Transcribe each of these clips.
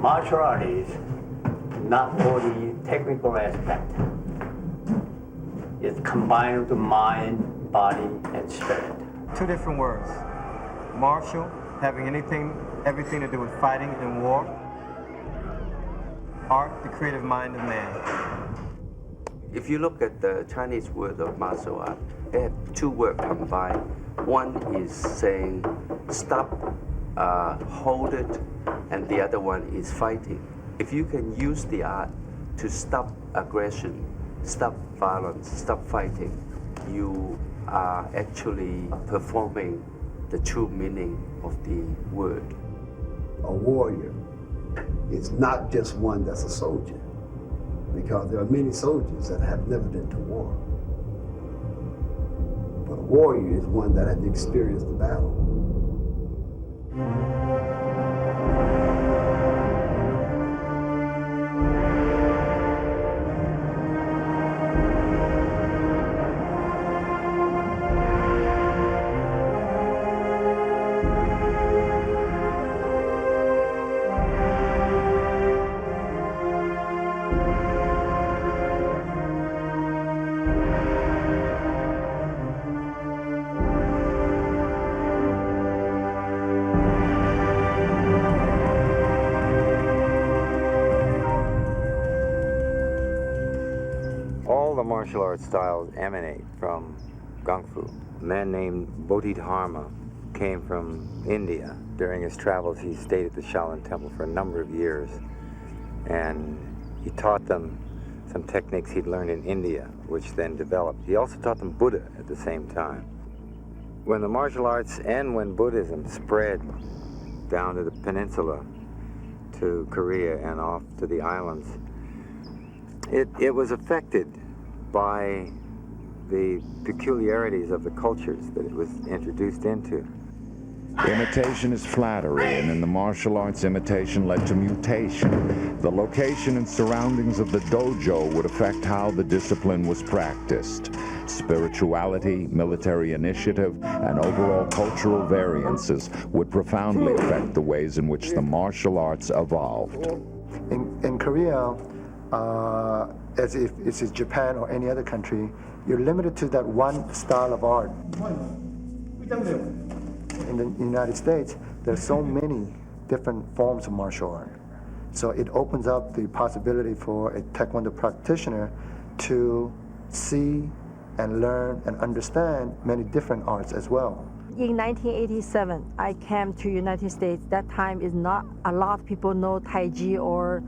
Martial art is not only technical aspect. It's combined with mind, body, and spirit. Two different words. Martial, having everything to do with fighting and war. Art, the creative mind of man. If you look at the Chinese word of martial art, they have two words combined. One is saying stop, hold it, and the other one is fighting. If you can use the art to stop aggression, stop violence, stop fighting, you are actually performing the true meaning of the word. A warrior is not just one that's a soldier, because there are many soldiers that have never been to war. But a warrior is one that has experienced the battle. Martial arts styles emanate from Kung Fu. A man named Bodhidharma came from India. During his travels, he stayed at the Shaolin Temple for a number of years, and he taught them some techniques he'd learned in India, which then developed. He also taught them Buddha at the same time. When the martial arts and when Buddhism spread down to the peninsula, to Korea and off to the islands, it was affected by the peculiarities of the cultures that it was introduced into. Imitation is flattery, and in the martial arts, imitation led to mutation. The location and surroundings of the dojo would affect how the discipline was practiced. Spirituality, military initiative, and overall cultural variances would profoundly affect the ways in which the martial arts evolved. In Korea, as if it's Japan or any other country, you're limited to that one style of art. In the United States, there's so many different forms of martial art. So it opens up the possibility for a Taekwondo practitioner to see and learn and understand many different arts as well. In 1987, I came to United States. That time is not a lot of people know Tai Chi or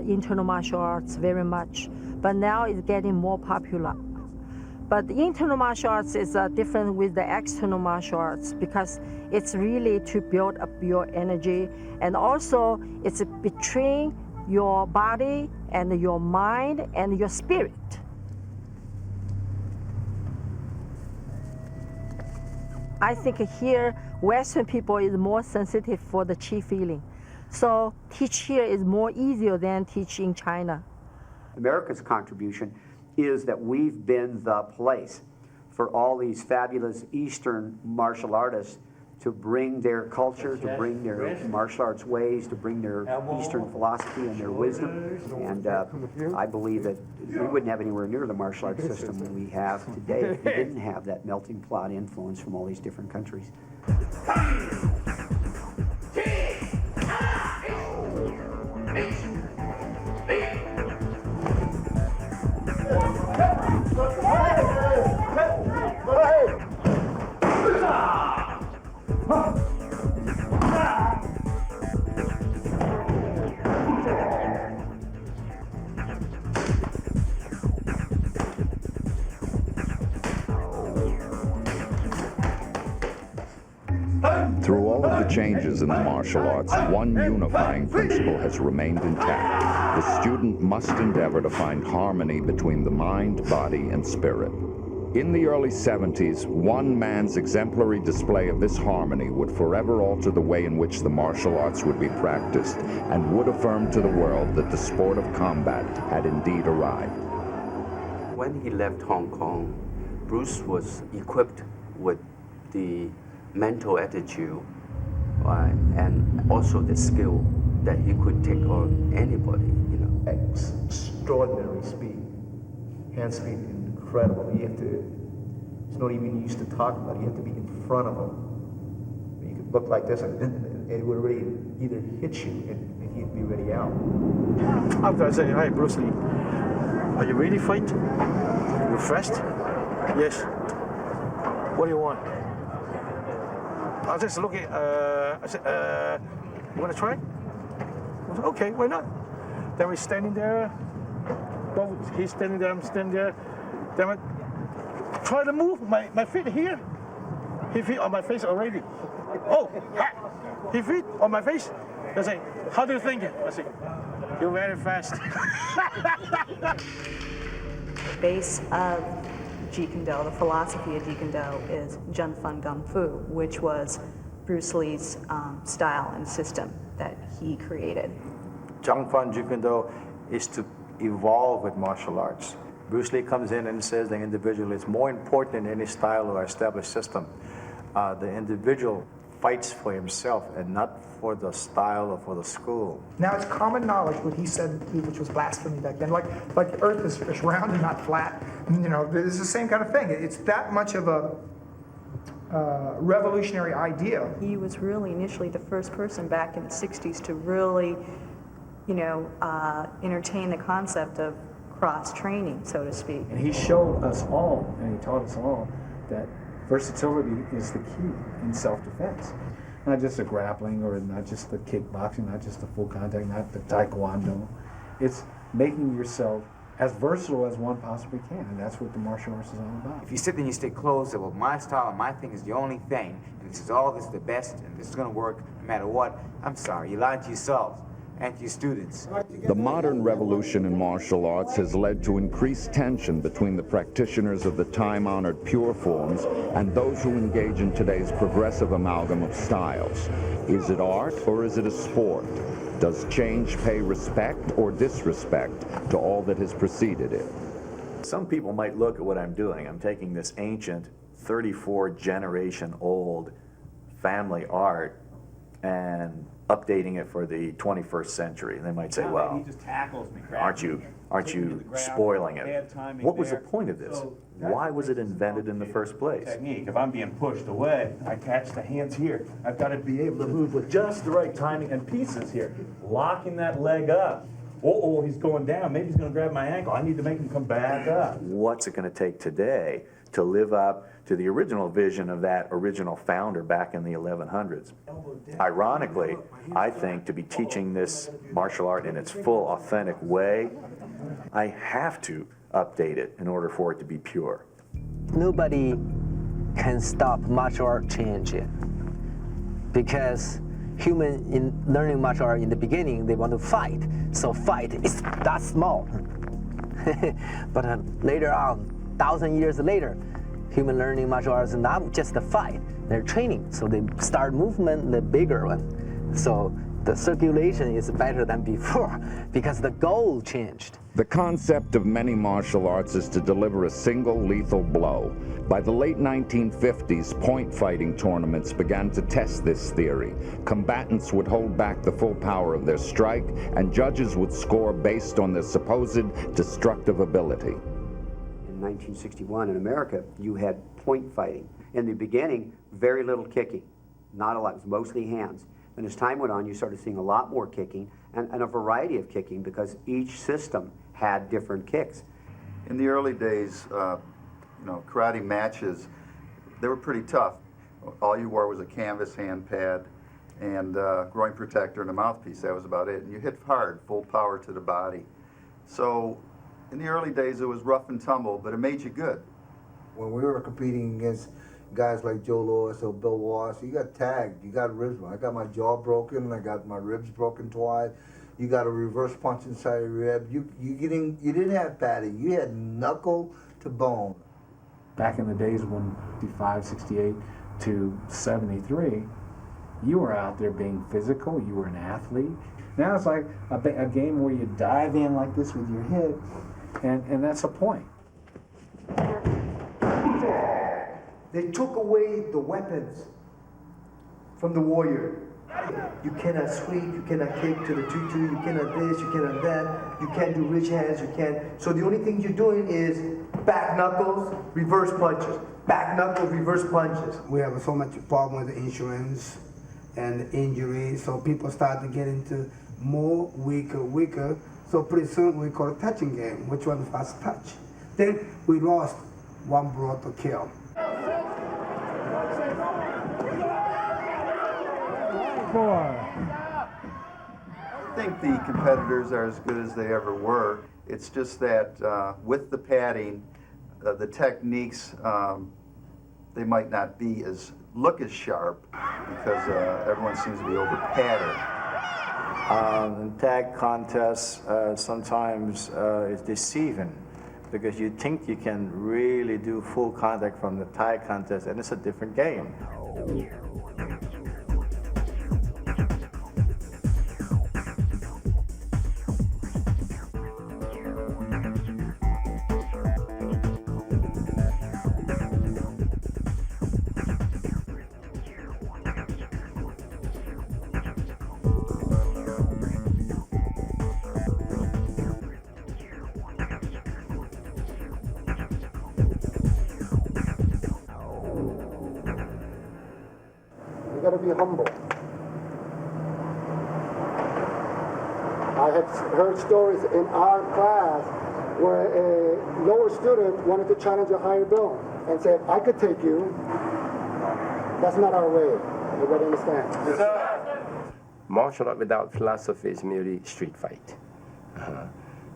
internal martial arts very much, but now it's getting more popular. But the internal martial arts is different with the external martial arts because it's really to build up your energy, and also it's between your body and your mind and your spirit. I think here Western people is more sensitive for the Qi feeling. So teach here is more easier than teach in China. America's contribution is that we've been the place for all these fabulous Eastern martial artists to bring their culture, to bring their martial arts ways, to bring their Eastern philosophy and their wisdom. And I believe that we wouldn't have anywhere near the martial arts system that we have today if we didn't have that melting pot influence from all these different countries. Through all of the changes in the martial arts, one unifying principle has remained intact. The student must endeavor to find harmony between the mind, body, and spirit. In the early 70s, one man's exemplary display of this harmony would forever alter the way in which the martial arts would be practiced and would affirm to the world that the sport of combat had indeed arrived. When he left Hong Kong, Bruce was equipped with the mental attitude and also the skill that he could take on anybody, you know. Extraordinary speed, hand speed, incredible. You have to, it's not even used to talk about it. You have to be in front of him. You could look like this and it would already either hit you and he'd be ready out. After I say, "Hi, Bruce Lee, are you ready to fight? You fast?" "Yes." "What do you want?" I was just looking, I said, "You want to try?" I said, "Okay, why not?" Then we're standing there, both, he's standing there, I'm standing there. Then I try to move my feet here. He feet on my face already. Oh, ha! He feet on my face. I say, "How do you think?" I say, "You're very fast." The base of Jeet Kune Do, the philosophy of Jeet Kune Do, is Jun Fan Gung Fu, which was Bruce Lee's style and system that he created. Jung Fan Jeet Kune Do is to evolve with martial arts. Bruce Lee comes in and says the individual is more important than any style or established system. The individual fights for himself and not for the style or for the school. Now it's common knowledge what he said, which was blasphemy back then. Like Earth is round and not flat. You know, it's the same kind of thing. It's that much of a revolutionary idea. He was really initially the first person back in the 60s to really, you know, entertain the concept of cross-training, so to speak. And he showed us all, and he taught us all, that versatility is the key in self-defense. Not just the grappling, or not just the kickboxing, not just the full contact, not the taekwondo. It's making yourself as versatile as one possibly can, and that's what the martial arts is all about. If you sit there and you stay close, say, well, my style and my thing is the only thing, and this is all, this is the best, and this is going to work no matter what, I'm sorry, you're lying to yourselves and to your students. The modern revolution in martial arts has led to increased tension between the practitioners of the time-honored pure forms and those who engage in today's progressive amalgam of styles. Is it art or is it a sport? Does change pay respect or disrespect to all that has preceded it? Some people might look at what I'm doing. I'm taking this ancient, 34 generation old family art and updating it for the 21st century. And they might say, well, he just tackles me, aren't you spoiling it? What was the point of this? Why was it invented in the first place? Technique. If I'm being pushed away, I catch the hands here. I've got to be able to move with just the right timing and pieces here. Locking that leg up. Oh, he's going down. Maybe he's going to grab my ankle. I need to make him come back up. What's it going to take today to live up to the original vision of that original founder back in the 1100s? Ironically, I think to be teaching this martial art in its full, authentic way, I have to update it in order for it to be pure. Nobody can stop martial art change because human in learning martial art in the beginning, they want to fight. So fight is that small. But later on, 1,000 years later, human learning martial arts is not just a fight, they're training. So they start movement, the bigger one. So the circulation is better than before because the goal changed. The concept of many martial arts is to deliver a single lethal blow. By the late 1950s, point fighting tournaments began to test this theory. Combatants would hold back the full power of their strike, and judges would score based on their supposed destructive ability. In 1961 in America, you had point fighting. In the beginning, very little kicking, not a lot, it was mostly hands. And as time went on, you started seeing a lot more kicking and a variety of kicking because each system had different kicks. In the early days, karate matches, they were pretty tough. All you wore was a canvas hand pad and groin protector and a mouthpiece. That was about it. And you hit hard, full power to the body. So in the early days, it was rough and tumble, but it made you good. When we were competing against guys like Joe Louis or Bill Wallace, you got tagged, you got ribs broken. I got my jaw broken, I got my ribs broken twice. You got a reverse punch inside your rib. You didn't have padding, you had knuckle to bone. Back in the days when 65, 68 to 73, you were out there being physical, you were an athlete. Now it's like a game where you dive in like this with your head, and that's the point. They took away the weapons from the warrior. You cannot sweep, you cannot kick to the tutu, you cannot this, you cannot that, you can't do ridge hands, you can't. So the only thing you're doing is back knuckles, reverse punches. Back knuckles, reverse punches. We have so much problem with the insurance and injuries, so people start to get into more weaker. So pretty soon we call it touching game, which one fast touch. Then we lost one blow to kill. I think the competitors are as good as they ever were. It's just that with the padding, the techniques, they might not be look as sharp because everyone seems to be over padded. In tag contests, sometimes it's deceiving because you think you can really do full contact from the tag contest, and it's a different game. You got to be humble. I have heard stories in our class where a lower student wanted to challenge a higher belt and said, I could take you. That's not our way. Everybody understand? Martial art without philosophy is merely street fight.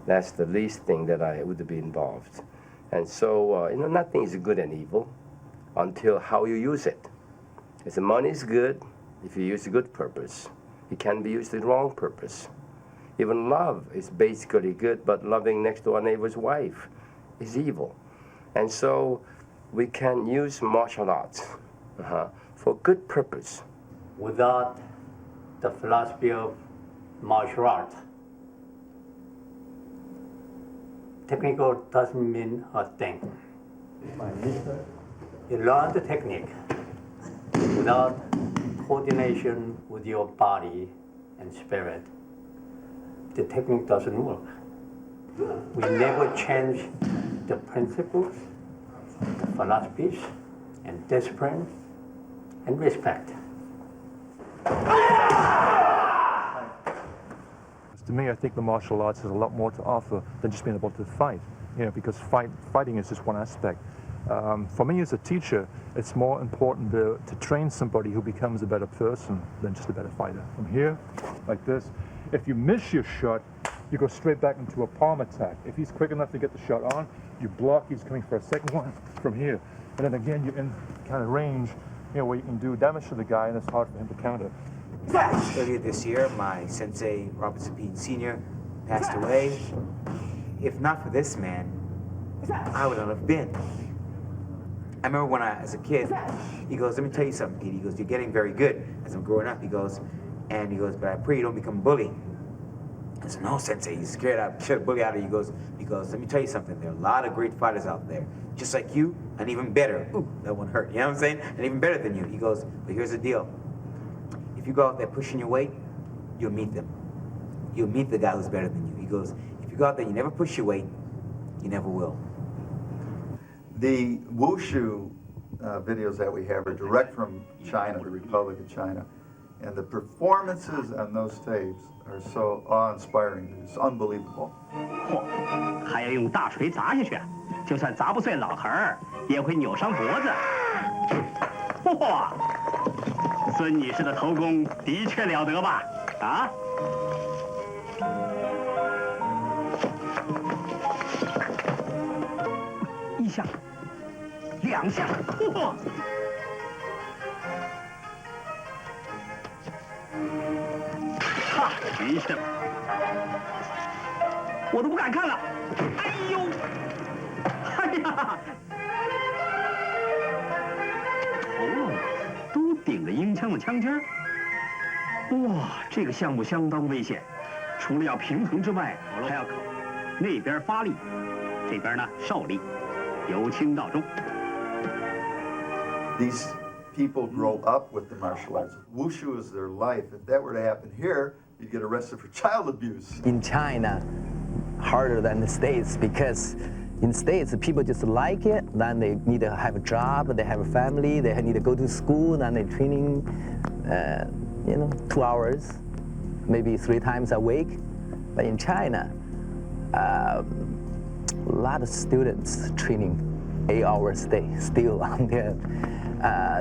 That's the least thing that I would be involved. And so, nothing is good and evil until how you use it. If the money is good, if you use a good purpose, it can be used the wrong purpose. Even love is basically good, but loving next door neighbor's wife is evil. And so we can use martial arts for good purpose. Without the philosophy of martial art, technical doesn't mean a thing. You learn the technique without coordination with your body and spirit. The technique doesn't work. We never change the principles, the philosophies, and discipline, and respect. To me, I think the martial arts has a lot more to offer than just being able to fight, because fighting is just one aspect. For me as a teacher, it's more important to train somebody who becomes a better person than just a better fighter. From here, like this, if you miss your shot, you go straight back into a palm attack. If he's quick enough to get the shot on, you block, he's coming for a second one from here. And then again, you're in kind of range, where you can do damage to the guy and it's hard for him to counter. Earlier this year, my sensei, Robinson Pete Sr., passed away. If not for this man, I would not have been. I remember when as a kid, he goes, let me tell you something, Pete. He goes, you're getting very good. As I'm growing up, he goes, but I pray you don't become a bully. I said, no, Sensei, he's scared I'll shut a bully out of you. He goes, let me tell you something. There are a lot of great fighters out there, just like you, and even better. Ooh, that one hurt, you know what I'm saying? And even better than you. He goes, but here's the deal. If you go out there pushing your weight, you'll meet them. You'll meet the guy who's better than you. He goes, if you go out there and you never push your weight, you never will. The wushu videos that we have are direct from China, the Republic of China. And the performances on those tapes are so awe-inspiring. It's unbelievable. 还要用大锤砸下去，就算砸不碎老痕儿，也会扭伤脖子。哇，孙女士的头功的确了得吧？啊？一下，两下，哇！ 真是，我都不敢看了。哎呦，哎呀，头颅都顶着鹰枪的枪尖儿。哇，这个项目相当危险，除了要平衡之外，还要考那边发力，这边呢受力，由轻到重。These people grow up with the martial arts. Wushu is their life. If that were to happen here, you'd get arrested for child abuse. In China, harder than the States because in the States, people just like it, then they need to have a job, they have a family, they need to go to school, then they're training, 2 hours, maybe 3 times a week. But in China, a lot of students training 8 hours a day, still on their,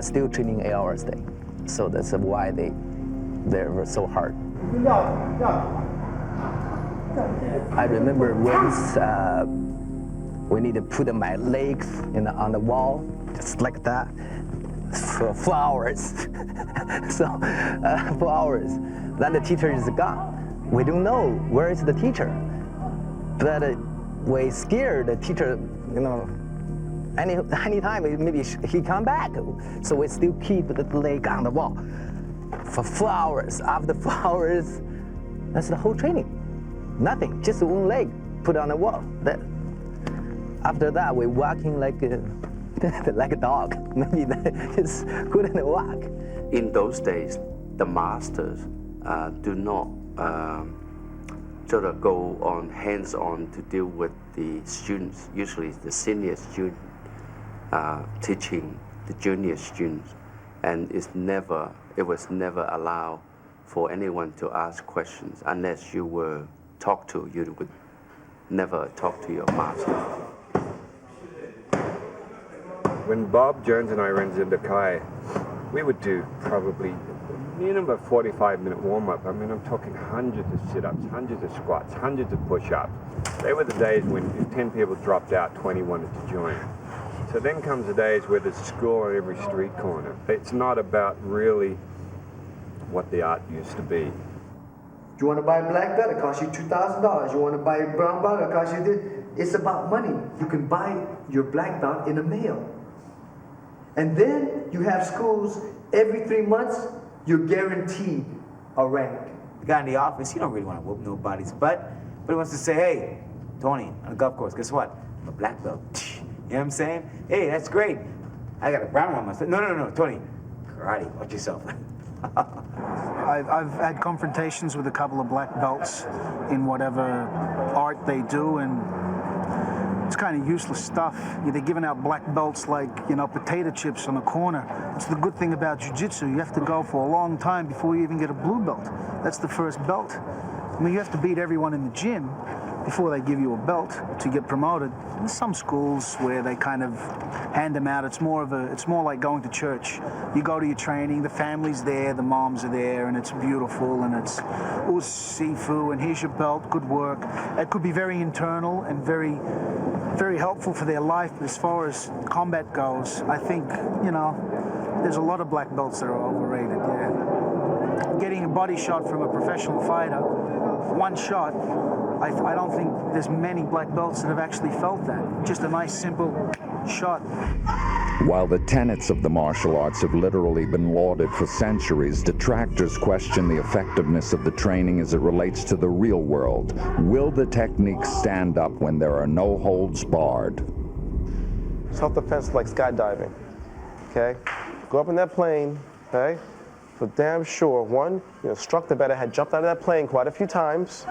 still training 8 hours a day. So that's why they're so hard. I remember once we need to put my legs on the wall, just like that, for 4 hours. So 4 hours. Then the teacher is gone. We don't know where is the teacher. But we scared the teacher, any time maybe he come back. So we still keep the leg on the wall for 4 hours. After 4 hours, that's the whole training. Nothing, just one leg put on the wall. After that, we're walking like a dog. Maybe it's couldn't walk. In those days, the masters do not sort of go on hands-on to deal with the students. Usually, the senior student teaching the junior students, and it was never allowed for anyone to ask questions unless you were talked to. You would never talk to your master. When Bob Jones and I ran Zindakai, we would do probably minimum of 45-minute warm-up. I mean, I'm talking hundreds of sit-ups, hundreds of squats, hundreds of push-ups. They were the days when if 10 people dropped out, 20 wanted to join. So then comes the days where there's a school on every street corner. It's not about really what the art used to be. You want to buy a black belt, it costs you $2,000. You want to buy a brown belt, it costs you this. It's about money. You can buy your black belt in the mail. And then you have schools, every 3 months, you're guaranteed a rank. The guy in the office, he don't really want to whoop nobody's butt, but he wants to say, hey, Tony, on the golf course, guess what? I'm a black belt. You know what I'm saying? Hey, that's great. I got a brown one myself. No, Tony, karate, watch yourself. I've had confrontations with a couple of black belts in whatever art they do, and it's kind of useless stuff. They're giving out black belts like, potato chips on the corner. It's the good thing about jiu-jitsu. You have to go for a long time before you even get a blue belt. That's the first belt. I mean, you have to beat everyone in the gym before they give you a belt to get promoted. There's some schools where they kind of hand them out. It's more like going to church. You go to your training, the family's there, the moms are there, and it's beautiful, and it's sifu, and here's your belt, good work. It could be very internal and very, very helpful for their life, but as far as combat goes, I think, there's a lot of black belts that are overrated, yeah. Getting a body shot from a professional fighter, one shot, I don't think there's many black belts that have actually felt that. Just a nice, simple shot. While the tenets of the martial arts have literally been lauded for centuries, detractors question the effectiveness of the training as it relates to the real world. Will the techniques stand up when there are no holds barred? Self-defense like skydiving, okay? Go up in that plane, okay? For damn sure, 1, your instructor better had jumped out of that plane quite a few times,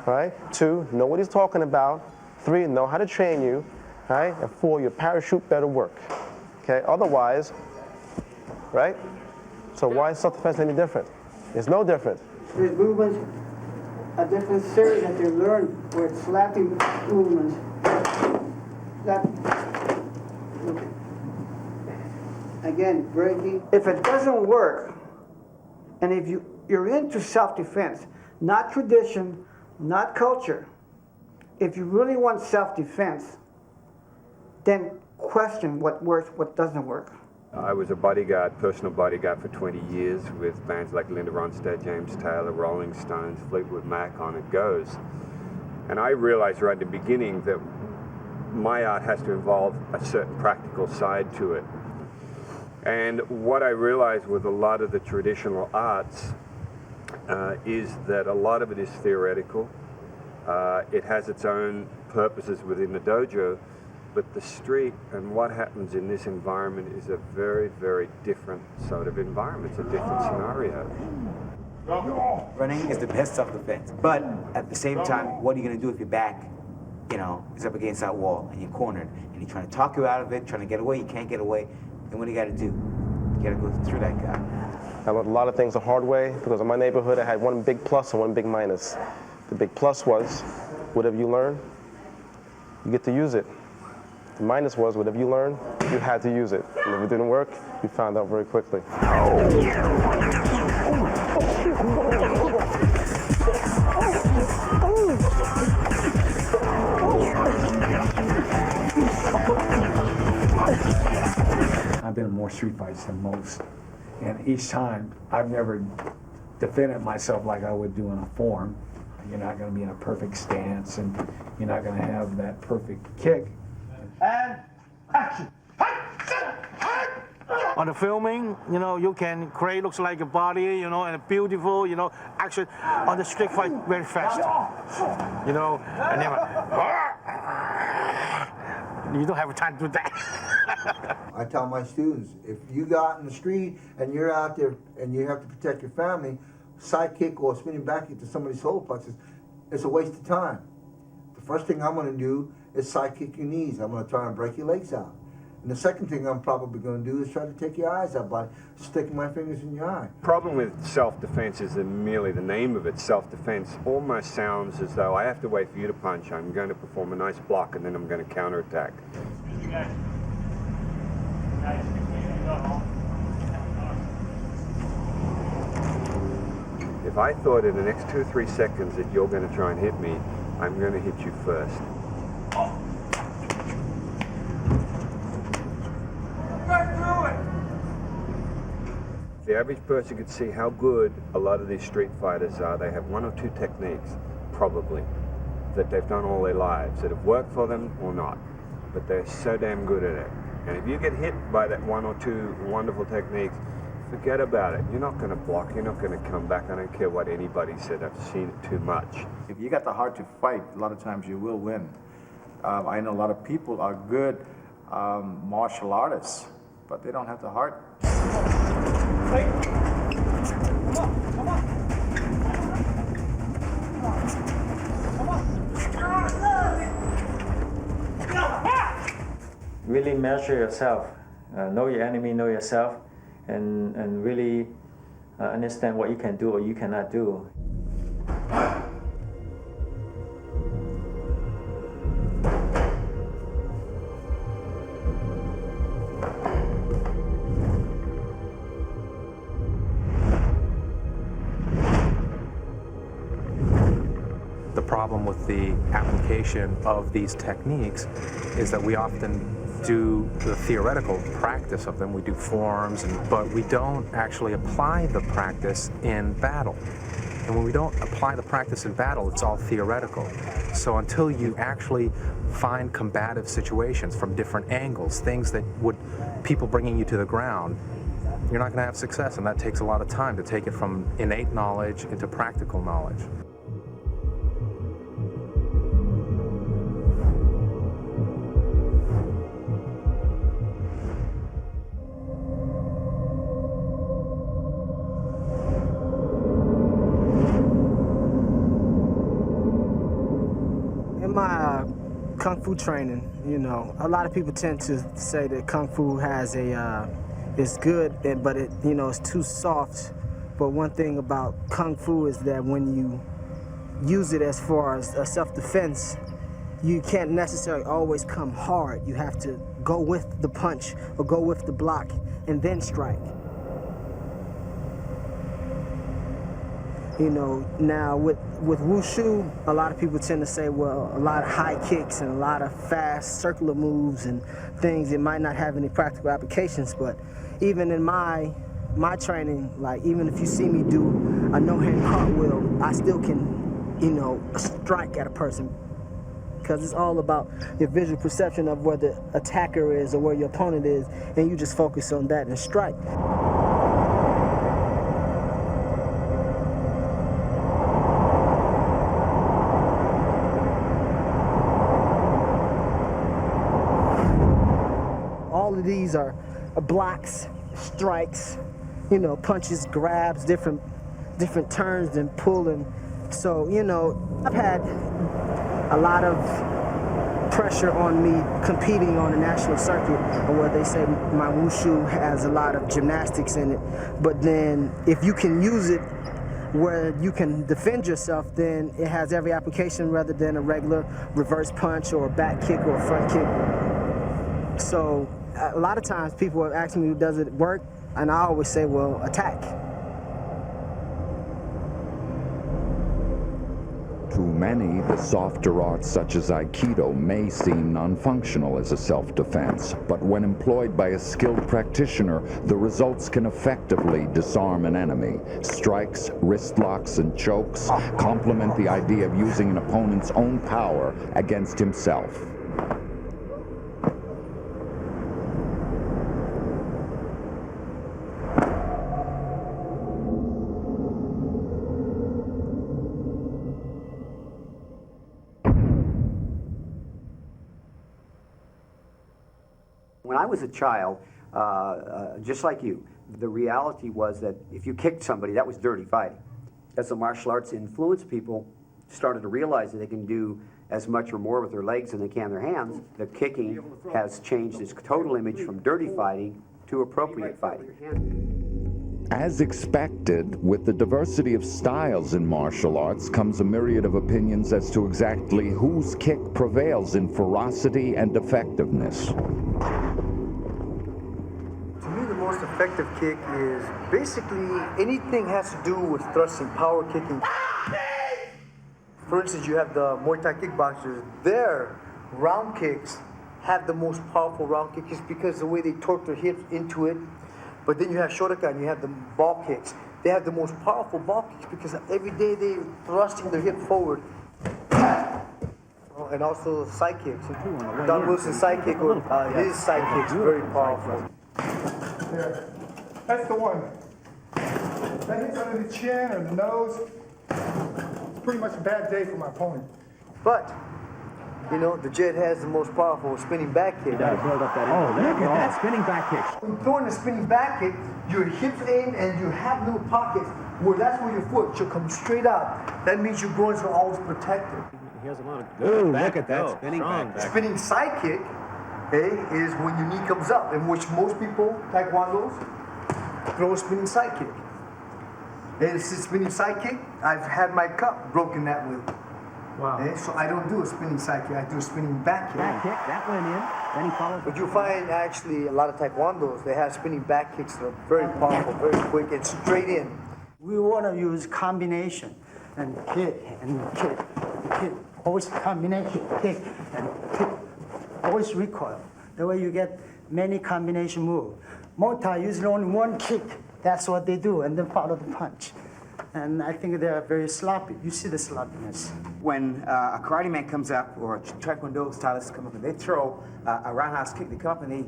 right? 2, know what he's talking about. 3, know how to train you, right? And 4, your parachute better work, okay? Otherwise, right? So why is self-defense any different? It's no different. There's movements, a different series that they learn where it's slapping movements. Again, breaking. If it doesn't work, and if you're into self-defense, not tradition, not culture, if you really want self-defense, then question what works, what doesn't work. I was a bodyguard, personal bodyguard for 20 years with bands like Linda Ronstadt, James Taylor, Rolling Stones, Fleetwood Mac, on it goes. And I realized right at the beginning that my art has to involve a certain practical side to it. And what I realized with a lot of the traditional arts is that a lot of it is theoretical. It has its own purposes within the dojo, But the street and what happens in this environment is a very, very different sort of environment. It's a different scenario. Running is the best self-defense. But at the same time, what are you going to do if your back, is up against that wall and you're cornered and you're trying to talk you out of it, trying to get away, you can't get away. Then what do you got to do? You got to go through that guy. I learned a lot of things the hard way because in my neighborhood I had one big plus and one big minus. The big plus was, whatever you learn, you get to use it. The minus was, whatever you learn, you had to use it. And if it didn't work, you found out very quickly. I've been in more street fights than most. And each time, I've never defended myself like I would do in a form. You're not going to be in a perfect stance, and you're not going to have that perfect kick. And action. On the filming, you can create looks like a body, and a beautiful, action. On the street fight, very fast, and then you don't have time to do that. I tell my students, if you go out in the street and you're out there and you have to protect your family, side kick or spinning back kick to somebody's solar plexus, it's a waste of time. The first thing I'm going to do is side kick your knees. I'm going to try and break your legs out. And the second thing I'm probably going to do is try to take your eyes out by sticking my fingers in your eye. Problem with self-defense is that merely the name of it, self-defense, almost sounds as though I have to wait for you to punch. I'm going to perform a nice block and then I'm going to counterattack. If I thought in the next 2 or 3 seconds that you're going to try and hit me, I'm going to hit you first. The average person could see how good a lot of these street fighters are. They have 1 or 2 techniques, probably, that they've done all their lives, that have worked for them or not. But they're so damn good at it. And if you get hit by that 1 or 2 wonderful techniques, forget about it. You're not going to block. You're not going to come back. I don't care what anybody said. I've seen it too much. If you got the heart to fight, a lot of times you will win. I know a lot of people are good martial artists, but they don't have the heart. Really measure yourself, know your enemy, know yourself, and really understand what you can do or you cannot do. The problem with the application of these techniques is that we often do the theoretical practice of them. We do forms, but we don't actually apply the practice in battle. And when we don't apply the practice in battle, it's all theoretical. So until you actually find combative situations from different angles, things that would, people bringing you to the ground, you're not going to have success. And that takes a lot of time to take it from innate knowledge into practical knowledge. My Kung Fu training, a lot of people tend to say that Kung Fu has it's good, but it's too soft. But one thing about Kung Fu is that when you use it as far as self-defense, you can't necessarily always come hard. You have to go with the punch or go with the block and then strike. Now with Wushu, a lot of people tend to say, well, a lot of high kicks and a lot of fast circular moves and things, it might not have any practical applications, but even in my training, like even if you see me do a no-hand cartwheel, I still can, strike at a person, because it's all about your visual perception of where the attacker is or where your opponent is, and you just focus on that and strike. all of these are blocks, strikes, you know, punches, grabs, different turns and pulling. So, you know, I've had a lot of pressure on me competing on the national circuit, where they say my wushu has a lot of gymnastics in it. But then if you can use it where you can defend yourself, then it has every application rather than a regular reverse punch or a back kick or a front kick. So a lot of times people have asked me, does it work? And I always say, well, attack. To many, the softer arts such as Aikido may seem non-functional as a self-defense, but when employed by a skilled practitioner, the results can effectively disarm an enemy. Strikes, wrist locks, and chokes complement the idea of using an opponent's own power against himself. When I was a child, just like you, the reality was that if you kicked somebody, that was dirty fighting. As the martial arts influenced, people started to realize that they can do as much or more with their legs than they can their hands. The kicking has changed its total image from dirty fighting to appropriate fighting. As expected, with the diversity of styles in martial arts comes a myriad of opinions as to exactly whose kick prevails in ferocity and effectiveness. To me, the most effective kick is basically anything has to do with thrusting, power kicking. For instance, you have the Muay Thai kickboxers. Their round kicks have the most powerful round kicks because the way they torque their hips into it. But then you have Shotokan, you have the ball kicks. They have the most powerful ball kicks because every day they're thrusting their hip forward. And also side kicks. Don Wilson's side kick, or his side kick is very powerful. There. That's the one. That hits under the chin or the nose. Pretty much a bad day for my opponent. But, you know, the Jet has the most powerful spinning back kick. You gotta build up that energy. Look at that spinning back kick. When you're throwing a spinning back kick, your hips aim and you have little pockets where that's where your foot should come straight out. That means your groins are always protected. He has a lot of good look at that spinning back. Spinning side kick, is when your knee comes up, in which most people, taekwondos, throw a spinning side kick. And it's a spinning side kick, I've had my cup broken that way. Wow. So I don't do a spinning side kick, I do a spinning back kick. Back kick, that went in. Then he followed. But you find actually a lot of taekwondos, they have spinning back kicks that are very powerful, very quick, and straight in. We want to use combination and kick and kick, kick. Always combination, kick and kick. Always recoil. The way you get many combination moves. Muay Thai usually only one kick. That's what they do, and then follow the punch. And I think they are very sloppy. You see the sloppiness. When a karate man comes up, or a taekwondo stylist come up, and they throw a roundhouse kick, they come up and they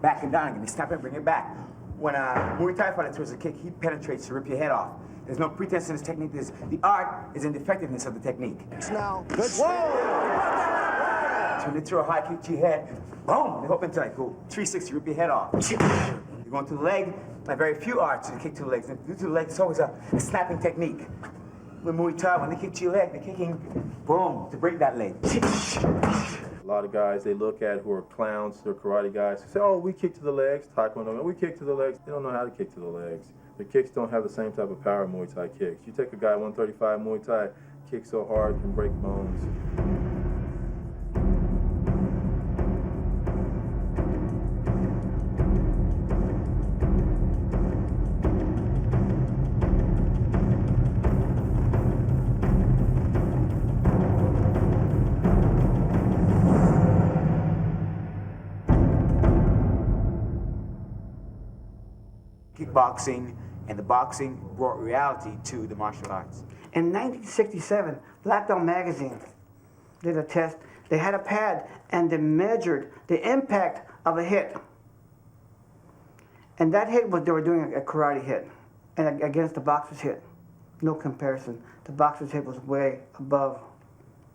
back and down again. They stop and bring it back. When a Muay Thai fighter throws a kick, he penetrates to rip your head off. There's no pretense in this technique. The art is in the effectiveness of the technique. Now, good. So when they throw a high kick to your head, boom, they hope into like go 360, rip your head off. You're going to the leg, like very few arts to kick to the legs. And due to the legs, it's always a snapping technique. With Muay Thai, when they kick to your leg, they're kicking, boom, to break that leg. A lot of guys they look at who are clowns, they're karate guys, they say, oh, we kick to the legs, taekwondo, we kick to the legs. They don't know how to kick to the legs. The kicks don't have the same type of power Muay Thai kicks. You take a guy 135 Muay Thai, kick so hard, can break bones. Kickboxing and the boxing brought reality to the martial arts. In 1967, Black Belt Magazine did a test. They had a pad and they measured the impact of a hit. And that hit was, they were doing a karate hit, and against the boxer's hit. No comparison. The boxer's hit was way above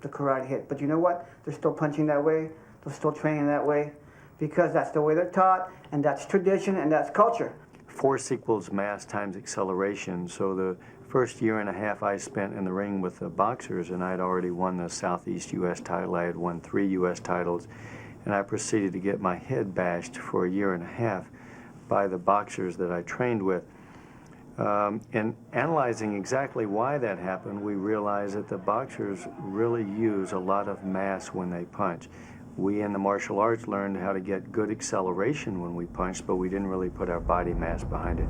the karate hit. But you know what? They're still punching that way. They're still training that way. because that's the way they're taught, and that's tradition, and that's culture. Force equals mass times acceleration. So the first year and a half I spent in the ring with the boxers, and I'd already won the Southeast U.S. title. I had won 3 U.S. titles, and I proceeded to get my head bashed for a year and a half by the boxers that I trained with. In analyzing exactly why that happened, we realized that the boxers really use a lot of mass when they punch. We in the martial arts learned how to get good acceleration when we punched, but we didn't really put our body mass behind it.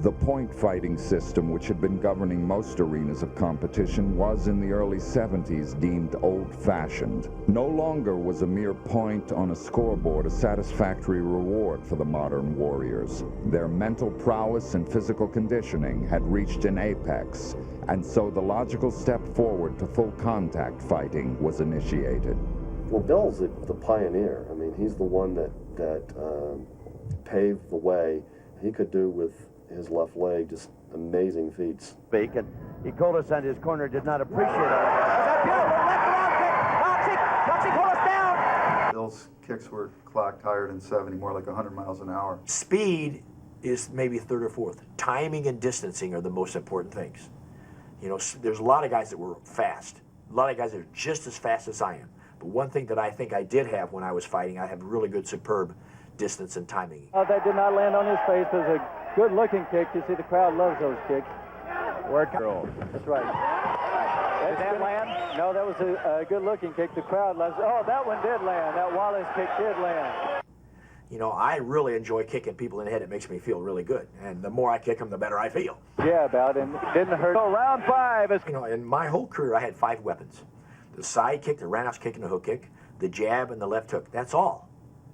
The point fighting system, which had been governing most arenas of competition, was in the early 70s deemed old-fashioned. No longer was a mere point on a scoreboard a satisfactory reward for the modern warriors. Their mental prowess and physical conditioning had reached an apex, and so the logical step forward to full contact fighting was initiated. Well, Bill's the pioneer. I mean, he's the one that paved the way. He could do with his left leg just amazing feats. And Ecolas and his corner did not appreciate it. Bill's kicks were clocked higher than 70, more like 100 miles an hour. Speed is maybe third or fourth. Timing and distancing are the most important things. You know, there's a lot of guys that were fast. A lot of guys that are just as fast as I am. But one thing that I think I did have when I was fighting, I have really good superb distance and timing. That did not land on his face. It was a good-looking kick. You see the crowd loves those kicks. Work. That's right. Did that land? No, that was a good-looking kick. The crowd loves it. Oh, that one did land. That Wallace kick did land. You know, I really enjoy kicking people in the head. It makes me feel really good. And the more I kick them, the better I feel. Yeah, about it. Didn't hurt. So round 5 is... You know, in my whole career, I had 5 weapons. The side kick, the roundhouse kick, and the hook kick, the jab, and the left hook. That's all.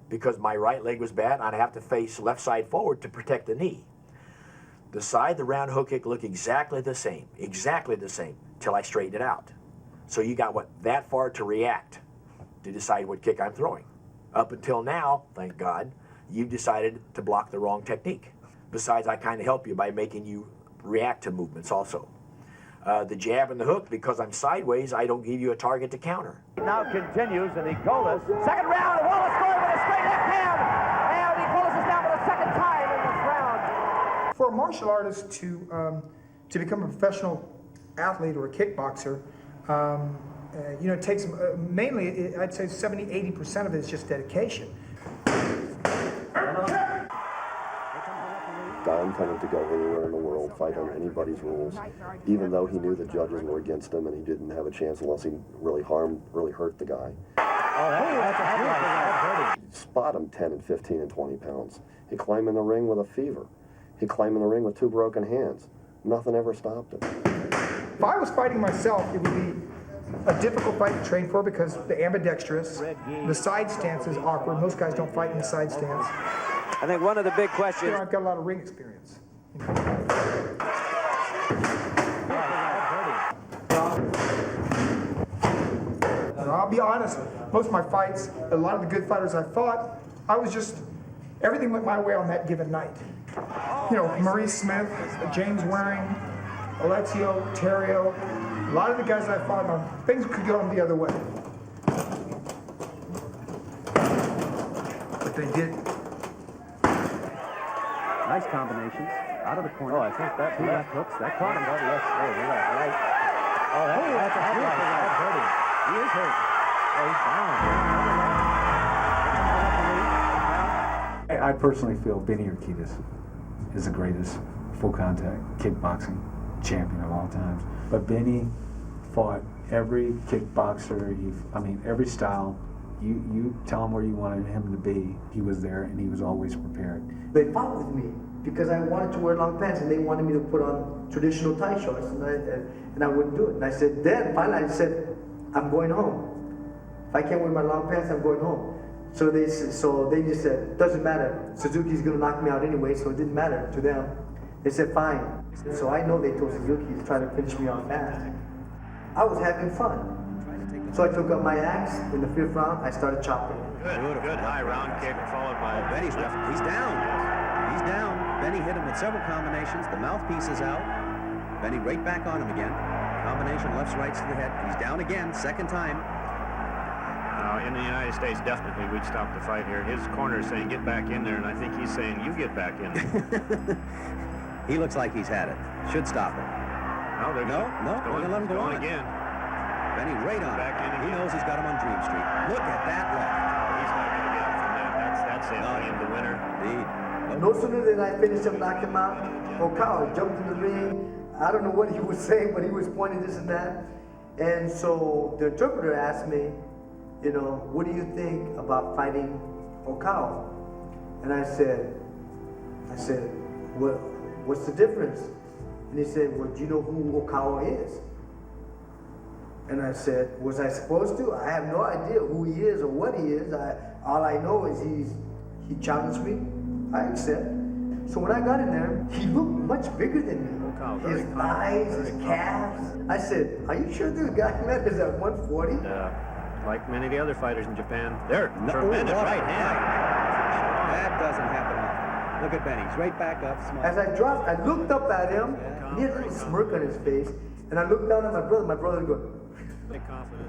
Because my right leg was bad, I'd have to face left side forward to protect the knee. The side, the round hook kick look exactly the same, till I straightened it out. So you got, what, that far to react to decide what kick I'm throwing. Up until now, thank God, you've decided to block the wrong technique. Besides, I kind of help you by making you react to movements also. The jab and the hook, because I'm sideways, I don't give you a target to counter. Now continues, and Ecolas. Second round, Wallace scoring with a straight left hand. And Ecolas is down for the second time in this round. For a martial artist to become a professional athlete or a kickboxer, you know, it takes mainly, I'd say 70–80% of it is just dedication. Guy intended to go anywhere in the world, fight on anybody's rules, even though he knew the judges were against him and he didn't have a chance unless he really hurt the guy. Spot him 10 and 15 and 20 pounds. He'd climb in the ring with a fever. He'd climb in the ring with 2 broken hands. Nothing ever stopped him. If I was fighting myself, it would be a difficult fight to train for because the ambidextrous, the side stance is awkward. Most guys don't fight in the side stance. I think one of the big questions... You know, I've got a lot of ring experience. And I'll be honest, most of my fights, a lot of the good fighters I fought, everything went my way on that given night. You know, Maurice Smith, James Waring, Alessio, Terrio, a lot of the guys I fought on, things could go the other way. But they did. Nice combinations. Out of the corner. Oh, I think that left hooks. That caught him. Left, right. Oh, that's a headlock. That's hurting. He is hurt. Oh, he's down. I personally feel Benny Urquidez is the greatest full contact kickboxing champion of all times. But Benny fought every kickboxer, every style. You tell him where you wanted him to be, he was there and he was always prepared. They fought with me because I wanted to wear long pants and they wanted me to put on traditional tight shorts and I wouldn't do it. And I said, finally I said, I'm going home. If I can't wear my long pants, I'm going home. So they just said, doesn't matter. Suzuki's gonna knock me out anyway, so it didn't matter to them. They said, fine. So I know they told Suzuki to try to finish me off fast. I was having fun. So I took up my axe. In the 5th round, I started chopping. Good high round kick followed by Benny's left. He's down. He's down. Benny hit him with several combinations. The mouthpiece is out. Benny right back on him again. Combination lefts, rights to the head. He's down again, second time. In the United States, definitely we'd stop the fight here. His corner is saying, get back in there, and I think he's saying, you get back in there. He looks like he's had it. Should stop him. No, they're No, we're going to let him go on. again. Benny right on. Back in He again. knows he's got him on Dream Street. Look at that left. He's not going to get up from that. That's it. I am the winner. Indeed. No sooner than I finished him, knocked him out, Okawa jumped in the ring. I don't know what he was saying, but he was pointing this and that. And so the interpreter asked me, you know, what do you think about fighting Okawa? And I said, what's the difference? And he said, well, do you know who Okawa is? And I said, was I supposed to? I have no idea who he is or what he is. All I know is he challenged me. I accept. So when I got in there, he looked much bigger than me. His thighs, his calves. I said, are you sure this guy, man, is at 140? Like many of the other fighters in Japan. They're No, tremendous left right hand. That doesn't happen often. Look at Benny. He's right back up. Smile. As I dropped, I looked up at him. He had a little smirk on his face. And I looked down at my brother. My brother goes,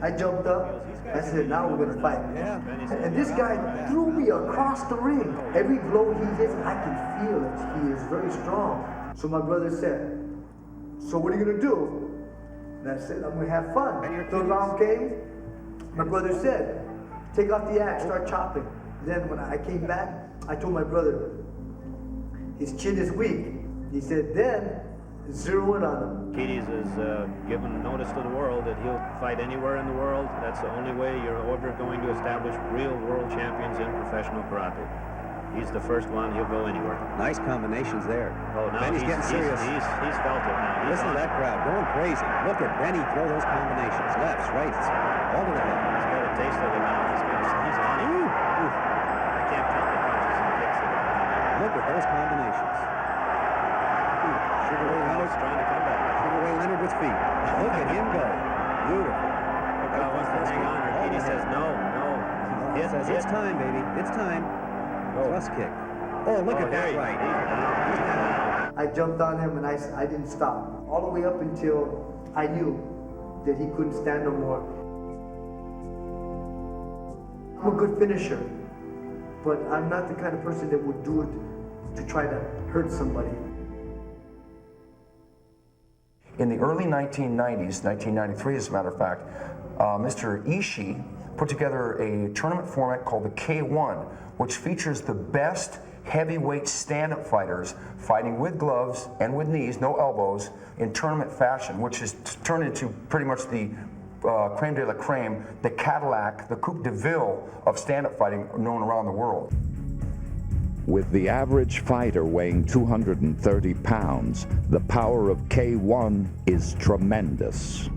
I jumped up. I said, now we're going to fight. And this guy threw me across the ring. Every blow he hits, I can feel it. He is very strong. So my brother said, so what are you going to do? And I said, I'm going to have fun. The round came. My brother said, take off the axe, start chopping. Then when I came back, I told my brother, his chin is weak. He said, then zero in on him. Kides has given notice to the world that he'll fight anywhere in the world. That's the only way you're ever going to establish real world champions in professional karate. He's the first one. He'll go anywhere. Nice combinations there. Oh, now Benny's getting serious. He's felt it now. Listen to that crowd going crazy. Look at Benny throw those combinations. Lefts, rights, all to the head. He's got a taste of it now. He's on it. I can't count the punches and kicks that are coming in. Look at those combinations. Sugar Ray Leonard trying to come back. Sugar Ray Leonard with feet. Look at him go. Beautiful. Okawa wants to hang on. Kides says no. He says it's time, baby. It's time. Thrust kick. Oh, look at that right. I jumped on him and I didn't stop. All the way up until I knew that he couldn't stand no more. I'm a good finisher, but I'm not the kind of person that would do it to try to hurt somebody. In the early 1990s, 1993 as a matter of fact, Mr. Ishii put together a tournament format called the K1, which features the best heavyweight stand-up fighters fighting with gloves and with knees, no elbows, in tournament fashion, which is turned into pretty much the creme de la creme, the Cadillac, the Coupe de Ville of stand-up fighting known around the world. With the average fighter weighing 230 pounds, the power of K1 is tremendous.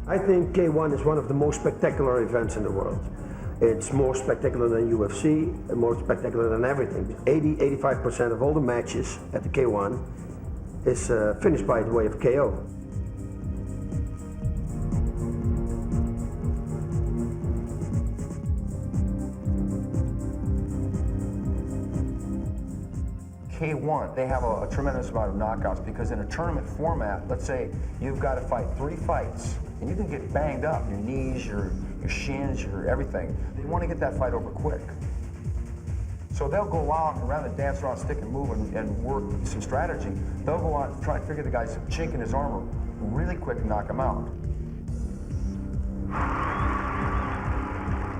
I think K1 is one of the most spectacular events in the world. It's more spectacular than UFC, and more spectacular than everything. 80–85% of all the matches at the K1 is finished by the way of KO. K1, they have a tremendous amount of knockouts because in a tournament format, let's say you've got to fight 3 fights, and you can get banged up, your knees, your shins, your everything. You want to get that fight over quick. So they'll go out and rather than dance around, stick and move and work some strategy, they'll go out and try to figure the guy's chink in his armor really quick and knock him out.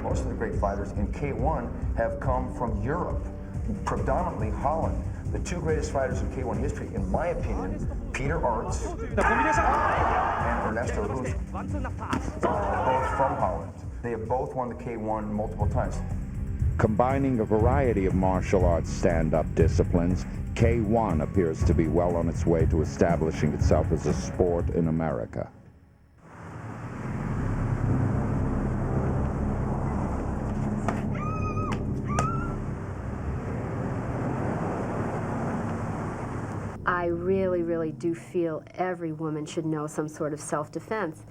Most of the great fighters in K1 have come from Europe, predominantly Holland. The 2 greatest fighters in K1 history, in my opinion, Peter Arts and Ernesto Hoost, are both from Holland. They have both won the K1 multiple times. Combining a variety of martial arts stand-up disciplines, K1 appears to be well on its way to establishing itself as a sport in America. I really, really do feel every woman should know some sort of self-defense.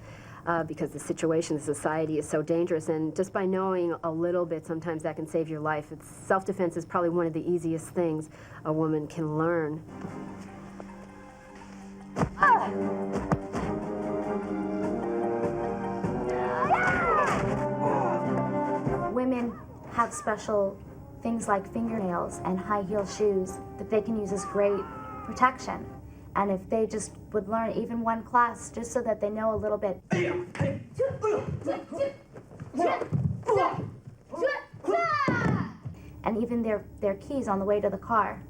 Because the situation, the society is so dangerous, and just by knowing a little bit, sometimes that can save your life. Self-defense is probably one of the easiest things a woman can learn. Women have special things like fingernails and high-heel shoes that they can use as great protection. And if they just would learn even one class just so that they know a little bit. And even their keys on the way to the car.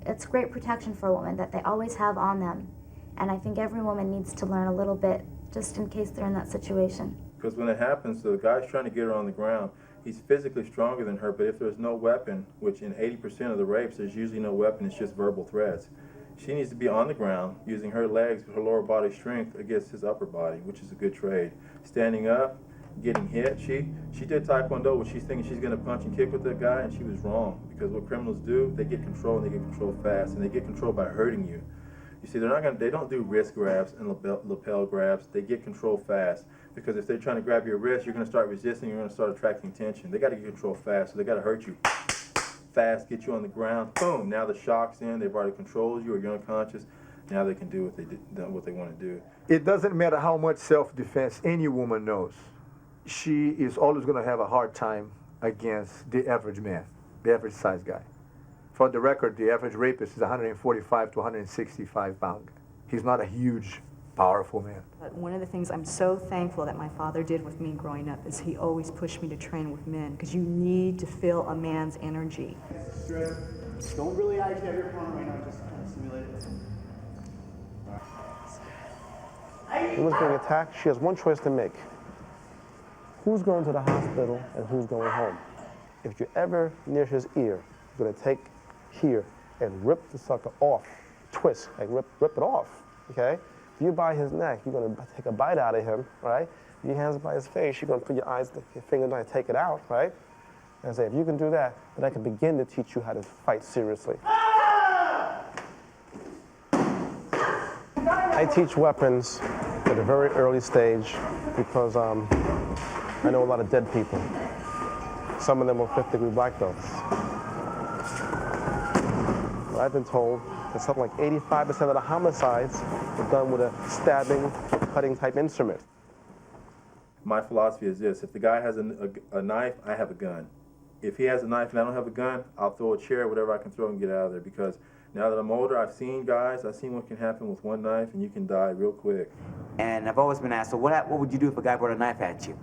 It's great protection for a woman that they always have on them. And I think every woman needs to learn a little bit just in case they're in that situation. Because when it happens, the guy's trying to get her on the ground. He's physically stronger than her, but if there's no weapon, which in 80% of the rapes, there's usually no weapon, it's just verbal threats. She needs to be on the ground, using her legs, her lower body strength against his upper body, which is a good trade. Standing up, getting hit. She did Taekwondo where she's thinking she's going to punch and kick with that guy, and she was wrong. Because what criminals do, they get control, and they get control fast, and they get control by hurting you. You see, they don't do wrist grabs and lapel grabs. They get control fast. Because if they're trying to grab your wrist, you're going to start resisting, you're going to start attracting attention. They got to get control fast, so they got to hurt you fast, get you on the ground, boom, now the shock's in, they've already controlled you or you're unconscious, now they can do what they want to do. It doesn't matter how much self-defense any woman knows. She is always going to have a hard time against the average man, the average size guy. For the record, the average rapist is 145 to 165 pounds. He's not a huge, powerful man. One of the things I'm so thankful that my father did with me growing up is he always pushed me to train with men, because you need to feel a man's energy. Don't really agitate your corner right now, just kind of simulate it. Woman's being attacked, she has one choice to make. Who's going to the hospital and who's going home? If you're ever near his ear, you're gonna take here and rip the sucker off, twist, like rip it off, okay? If you're by his neck, you're gonna take a bite out of him, right? Your hands by his face, you're gonna put your eyes, your finger down and take it out, right? And say, if you can do that, then I can begin to teach you how to fight seriously. I teach weapons at a very early stage because I know a lot of dead people. Some of them are 5th-degree black belts. But I've been told that something like 85% of the homicides are done with a stabbing, cutting type instrument. My philosophy is this: if the guy has a knife, I have a gun. If he has a knife and I don't have a gun, I'll throw a chair, whatever I can throw and get out of there. Because now that I'm older, I've seen what can happen with one knife, and you can die real quick. And I've always been asked, so what would you do if a guy brought a knife at you?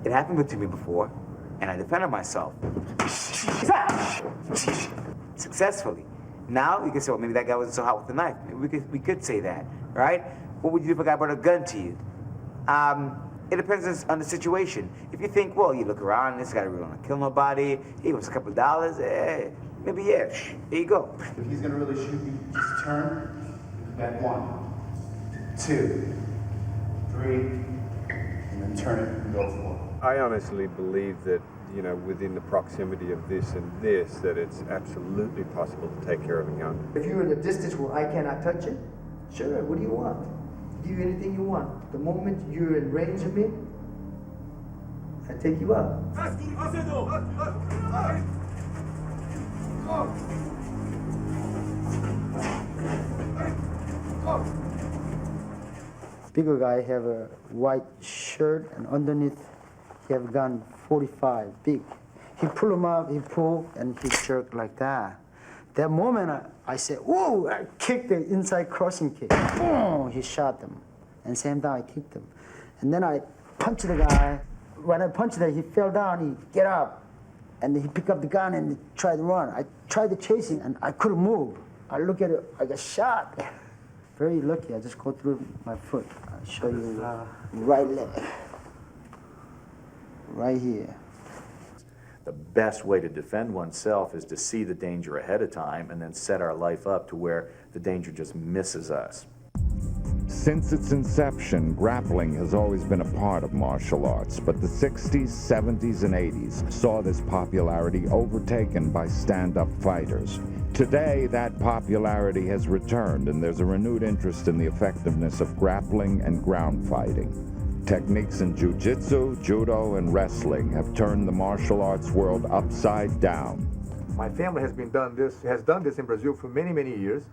It happened to me before, and I defended myself. Successfully. Now, you can say, well, maybe that guy wasn't so hot with the knife. We could say that, right? What would you do if a guy brought a gun to you? It depends on the situation. If you think, well, you look around, this guy really don't kill nobody, he wants a couple of dollars, maybe yeah, there you go. If he's gonna really shoot you, just turn, back 1, 2, 3, and then turn it and go for it. I honestly believe that, you know, within the proximity of this and this, that it's absolutely possible to take care of a gun. If you're in a distance where I cannot touch it, sure, what do you want? Give you anything you want. The moment you're in range of me, I take you out. Bigger guy have a white shirt, and underneath he have a gun 45, big. He pull him up, he pull, and he jerk like that. That moment I said, whoa, I kicked the inside crossing kick. Boom, he shot them. And same time I kicked him. And then I punched the guy. When I punched him, he fell down, he get up. And then he picked up the gun and tried to run. I tried to chase him and I couldn't move. I look at it, I got shot. Very lucky, I just go through my foot. I'll show you right leg. Right here. The best way to defend oneself is to see the danger ahead of time and then set our life up to where the danger just misses us. Since its inception, grappling has always been a part of martial arts, but the 60s, 70s, and 80s saw this popularity overtaken by stand-up fighters. Today, that popularity has returned, and there's a renewed interest in the effectiveness of grappling and ground fighting. Techniques in jiu-jitsu, judo, and wrestling have turned the martial arts world upside down. My family has done this in Brazil for many, many years,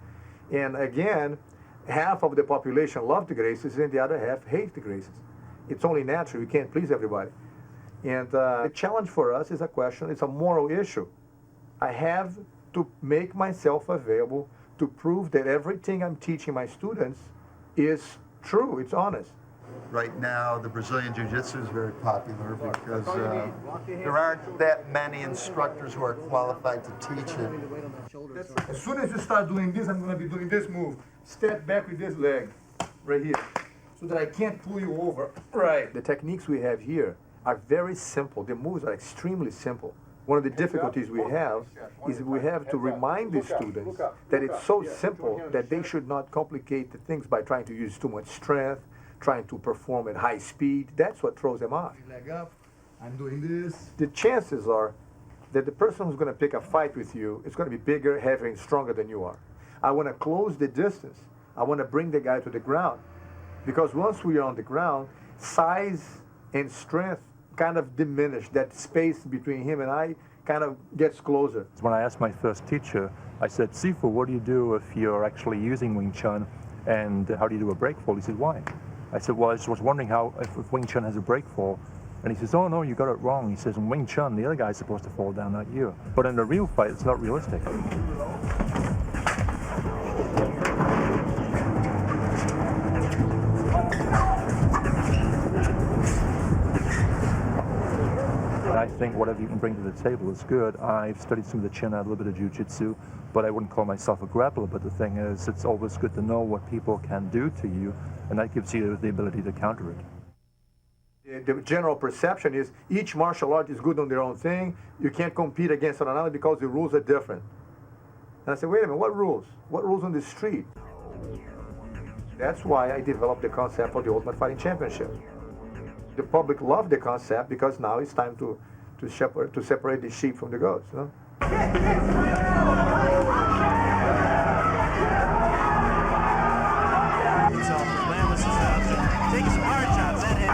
and again, half of the population love the Gracies and the other half hate the Gracies. It's only natural, you can't please everybody. And the challenge for us is it's a moral issue. I have to make myself available to prove that everything I'm teaching my students is true, it's honest. Right now, the Brazilian Jiu-Jitsu is very popular because there aren't that many instructors who are qualified to teach it. As soon as you start doing this, I'm going to be doing this move. Step back with this leg, right here, so that I can't pull you over. Right. The techniques we have here are very simple. The moves are extremely simple. One of the difficulties we have is we have to remind the students that it's so simple that they should not complicate the things by trying to use too much strength, trying to perform at high speed. That's what throws them off. Leg up, I'm doing this. The chances are that the person who's going to pick a fight with you is going to be bigger, heavier, and stronger than you are. I want to close the distance. I want to bring the guy to the ground. Because once we are on the ground, size and strength kind of diminish. That space between him and I kind of gets closer. When I asked my first teacher, I said, Sifu, what do you do if you're actually using Wing Chun, and how do you do a break fall? He said, why? I said, well, I just was wondering if Wing Chun has a break fall. And he says, oh no, you got it wrong. He says, in Wing Chun, the other guy's supposed to fall down, not you. But in a real fight, it's not realistic. And I think whatever you can bring to the table is good. I've studied some of the Chin, a little bit of jiu-jitsu, but I wouldn't call myself a grappler. But the thing is, it's always good to know what people can do to you, and that gives you the ability to counter it. The general perception is each martial art is good on their own thing. You can't compete against one another because the rules are different. And I said, wait a minute, what rules? What rules on the street? That's why I developed the concept for the Ultimate Fighting Championship. The public loved the concept because now it's time to separate the sheep from the goats. You know? Taking some hard shots at him.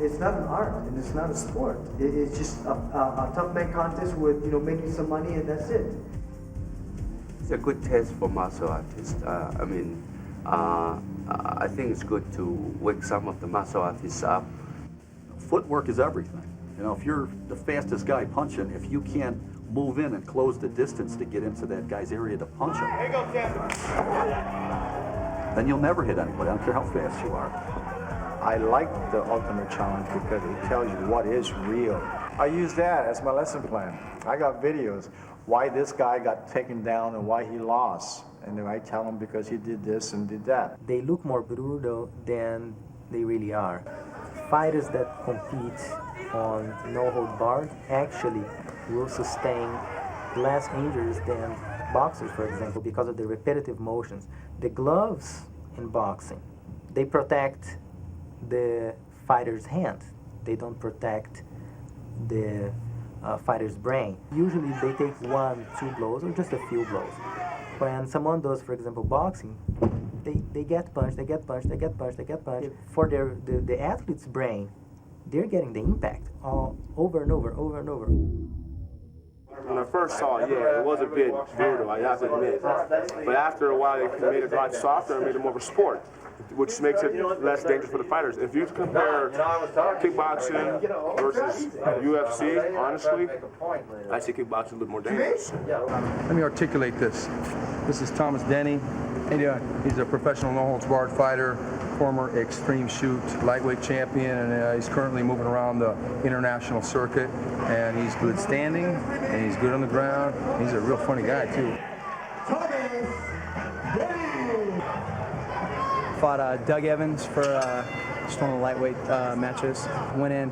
It's not an art and it's not a sport. It's just a tough man contest with, making some money and that's it. It's a good test for martial artists. I think it's good to wake some of the martial artists up. Footwork is everything. If you're the fastest guy punching, if you can't move in and close the distance to get into that guy's area to punch him, then you'll never hit anybody. I don't care how fast you are. I like the Ultimate Challenge because it tells you what is real. I use that as my lesson plan. I got videos why this guy got taken down and why he lost. And then I tell him because he did this and did that. They look more brutal than they really are. Fighters that compete on no-hold barred actually will sustain less injuries than boxers, for example, because of the repetitive motions. The gloves in boxing, they protect the fighter's hand. They don't protect the fighter's brain. Usually they take 1, 2 blows or just a few blows. When someone does, for example, boxing, they get punched, they get punched, they get punched, they get punched. For the athlete's brain, they're getting the impact all over and over, over and over. When I first saw it, it was a bit brutal, I have to admit. But after a while, they made it a lot softer and made it more of a sport. which makes it less dangerous for the fighters. If you compare kickboxing versus UFC, honestly, I see kickboxing a little more dangerous. Let me articulate this. This is Thomas Denny. How you doing? He's a professional no-holds-barred fighter, former Extreme Shoot lightweight champion, and he's currently moving around the international circuit. And he's good standing, and he's good on the ground. He's a real funny guy too. Fought Doug Evans for just one of the lightweight matches. Went in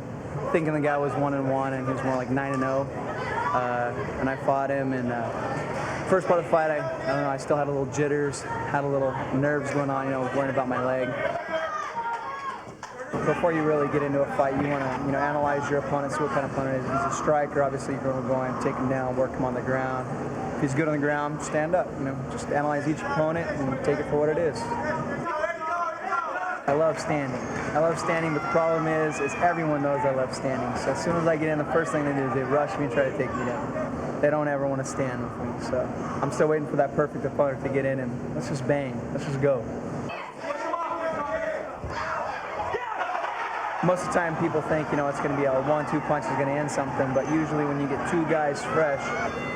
thinking the guy was 1-1, and he was more like 9-0. And I fought him, and first part of the fight, I don't know, I still had a little jitters, had a little nerves going on, worrying about my leg. Before you really get into a fight, you want to, analyze your opponent, see what kind of opponent it is. If he's a striker, obviously you're going to go and take him down, work him on the ground. If he's good on the ground, stand up. Just analyze each opponent and take it for what it is. I love standing. I love standing, but the problem is everyone knows I love standing. So as soon as I get in, the first thing they do is they rush me and try to take me down. They don't ever want to stand with me. So I'm still waiting for that perfect opponent to get in, and let's just bang. Let's just go. Most of the time people think, it's going to be a 1-2 punch is going to end something, but usually when you get two guys fresh,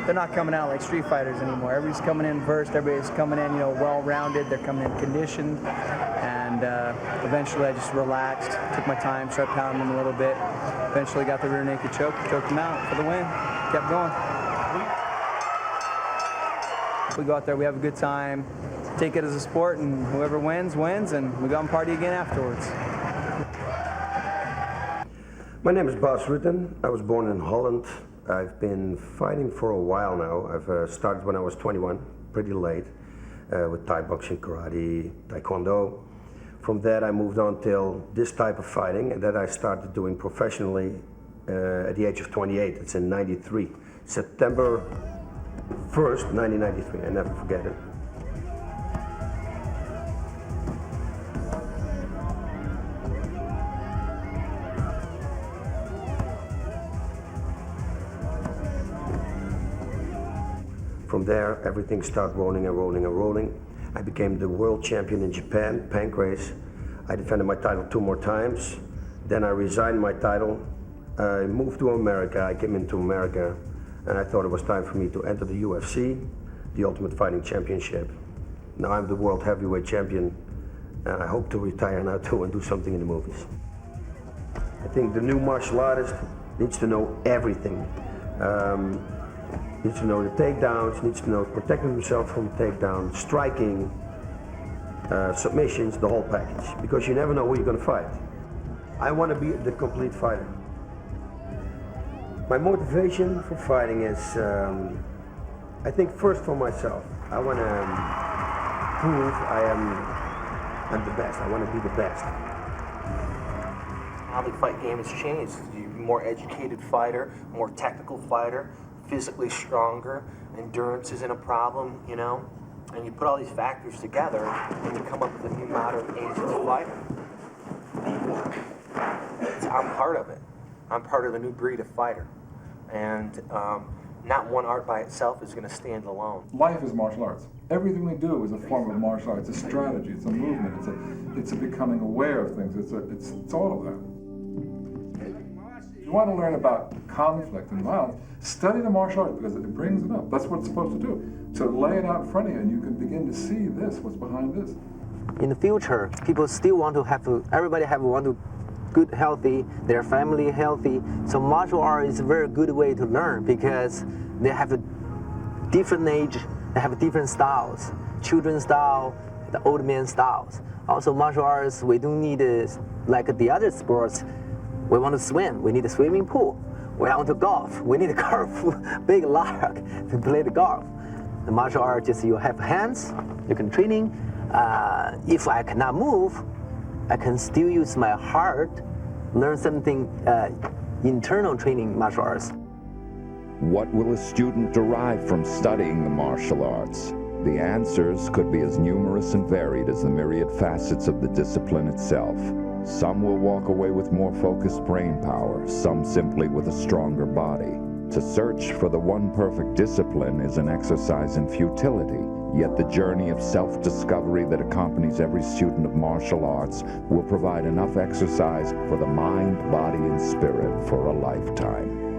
they're not coming out like street fighters anymore. Everybody's coming in versed, everybody's coming in, well-rounded, they're coming in conditioned, and eventually I just relaxed, took my time, started pounding them a little bit, eventually got the rear naked choke, choked them out for the win, kept going. We go out there, we have a good time, take it as a sport, and whoever wins, wins, and we go and party again afterwards. My name is Bas Rutten. I was born in Holland. I've been fighting for a while now. I've started when I was 21, pretty late, with Thai boxing, karate, taekwondo. From that I moved on till this type of fighting, and that I started doing professionally at the age of 28. It's in 93. September 1st, 1993. I never forget it. From there, everything started rolling and rolling and rolling. I became the world champion in Japan, pancrase. I defended my title 2 more times. Then I resigned my title. I moved to America. I came into America, and I thought it was time for me to enter the UFC, the Ultimate Fighting Championship. Now I'm the world heavyweight champion, and I hope to retire now too and do something in the movies. I think the new martial artist needs to know everything. Needs to know the takedowns, needs to know protecting himself from takedowns, striking, submissions, the whole package. Because you never know who you're going to fight. I want to be the complete fighter. My motivation for fighting is, I think first for myself. I want to prove I'm the best. I want to be the best. How the fight game has changed. You're a more educated fighter, more technical fighter, physically stronger, endurance isn't a problem, and you put all these factors together and you come up with a new modern age fighter. I'm part of it. I'm part of the new breed of fighter, and not one art by itself is going to stand alone. Life is martial arts. Everything we do is a form of martial arts. It's a strategy, it's a movement, it's a becoming aware of things, it's all of that. You want to learn about conflict and violence, study the martial arts because it brings it up. That's what it's supposed to do. So lay it out in front of you and you can begin to see what's behind this. In the future, people still want to everybody want to good healthy, their family healthy. So martial art is a very good way to learn because they have a different age, they have different styles. Children's style, the old man styles. Also martial arts, we don't need, like the other sports, we want to swim, we need a swimming pool. We want to golf, we need a golf, big log to play the golf. The martial art is you have hands, you can training. If I cannot move, I can still use my heart, learn something internal training martial arts. What will a student derive from studying the martial arts? The answers could be as numerous and varied as the myriad facets of the discipline itself. Some will walk away with more focused brain power, some simply with a stronger body. To search for the one perfect discipline is an exercise in futility. Yet the journey of self-discovery that accompanies every student of martial arts will provide enough exercise for the mind, body, and spirit for a lifetime.